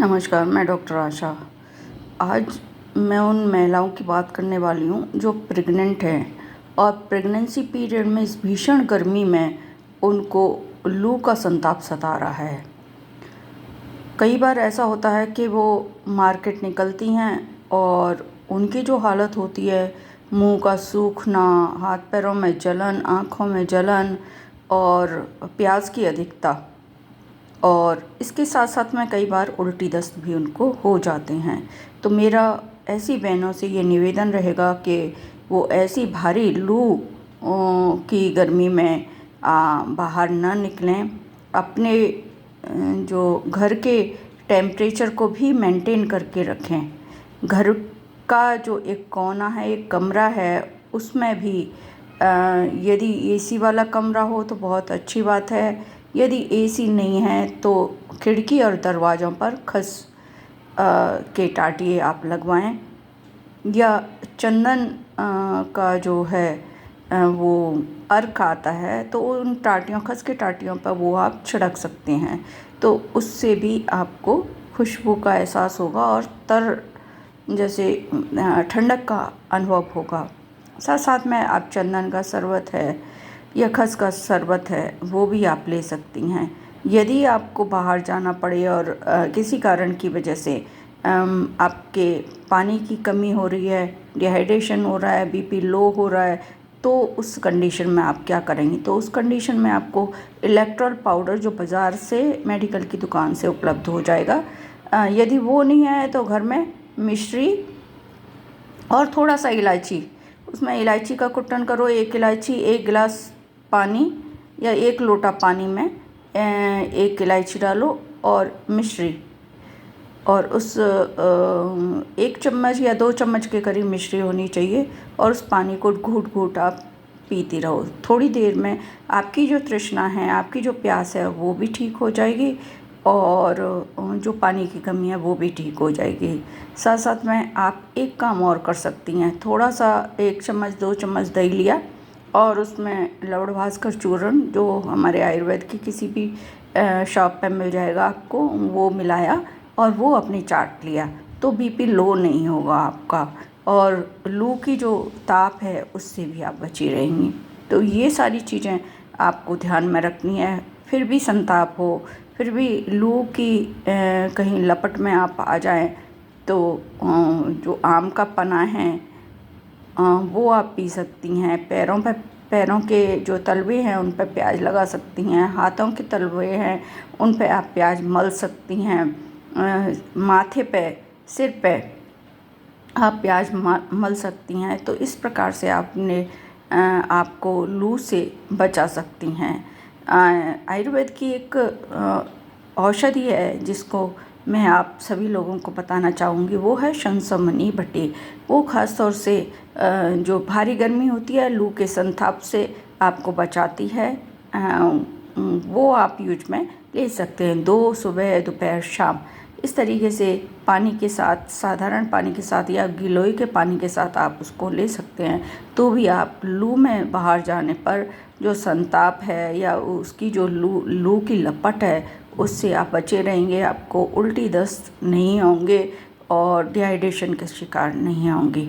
नमस्कार, मैं डॉक्टर आशा। आज मैं उन महिलाओं की बात करने वाली हूँ जो प्रेग्नेंट हैं और प्रेगनेंसी पीरियड में इस भीषण गर्मी में उनको लू का संताप सता रहा है। कई बार ऐसा होता है कि वो मार्केट निकलती हैं और उनकी जो हालत होती है, मुंह का सूखना, हाथ पैरों में जलन, आँखों में जलन और प्यास की अधिकता, और इसके साथ साथ में कई बार उल्टी दस्त भी उनको हो जाते हैं। तो मेरा ऐसी बहनों से ये निवेदन रहेगा कि वो ऐसी भारी लू की गर्मी में बाहर न निकलें। अपने जो घर के टेम्परेचर को भी मेंटेन करके रखें। घर का जो एक कोना है, एक कमरा है, उसमें भी यदि एसी वाला कमरा हो तो बहुत अच्छी बात है। यदि एसी नहीं है तो खिड़की और दरवाज़ों पर खस के टाटिए आप लगवाएं, या चंदन का जो है वो अर्क आता है तो उन टाटियों, खस के टाटियों पर वो आप छिड़क सकते हैं। तो उससे भी आपको खुशबू का एहसास होगा और जैसे ठंडक का अनुभव होगा। साथ साथ में आप चंदन का शरबत है या खस का शरबत है, वो भी आप ले सकती हैं। यदि आपको बाहर जाना पड़े और किसी कारण की वजह से आपके पानी की कमी हो रही है, डिहाइड्रेशन हो रहा है, बीपी लो हो रहा है, तो उस कंडीशन में आप क्या करेंगी? तो उस कंडीशन में आपको इलेक्ट्रॉल पाउडर जो बाज़ार से मेडिकल की दुकान से उपलब्ध हो जाएगा, यदि वो नहीं है तो घर में मिश्री और थोड़ा सा इलायची, उसमें इलायची का कुट्टन करो। एक इलायची, 1 गिलास पानी या 1 लोटा पानी में 1 इलायची डालो और मिश्री, और उस 1 चम्मच या 2 चम्मच के करीब मिश्री होनी चाहिए, और उस पानी को घूट घूट आप पीती रहो। थोड़ी देर में आपकी जो तृष्णा है, आपकी जो प्यास है, वो भी ठीक हो जाएगी और जो पानी की कमी है वो भी ठीक हो जाएगी। साथ साथ में आप एक काम और कर सकती हैं। थोड़ा सा 1 चम्मच 2 चम्मच दही लिया और उसमें लवण भास्कर चूर्ण, जो हमारे आयुर्वेद की किसी भी शॉप पे मिल जाएगा आपको, वो मिलाया और वो अपनी चाट लिया, तो बीपी लो नहीं होगा आपका, और लू की जो ताप है उससे भी आप बची रहेंगी। तो ये सारी चीज़ें आपको ध्यान में रखनी है। फिर भी संताप हो, फिर भी लू की कहीं लपट में आप आ जाएं, तो जो आम का पना है वो आप पी सकती हैं। पैरों के जो तलवे हैं उन पर प्याज लगा सकती हैं। हाथों के तलवे हैं उन पर आप प्याज मल सकती हैं। माथे पे, सिर पे आप प्याज मल सकती हैं। तो इस प्रकार से आपको लू से बचा सकती हैं। आयुर्वेद की एक औषधि है जिसको मैं आप सभी लोगों को बताना चाहूँगी, वो है शंसमनी भट्टी। वो ख़ास तौर से जो भारी गर्मी होती है, लू के संताप से आपको बचाती है। वो आप यूज में ले सकते हैं 2 सुबह, दोपहर, शाम। इस तरीके से पानी के साथ, साधारण पानी के साथ या गिलोय के पानी के साथ आप उसको ले सकते हैं। तो भी आप लू में बाहर जाने पर जो संताप है या उसकी जो लू की लपट है, उससे आप बचे रहेंगे। आपको उल्टी दस्त नहीं होंगे और डिहाइड्रेशन के शिकार नहीं होंगे।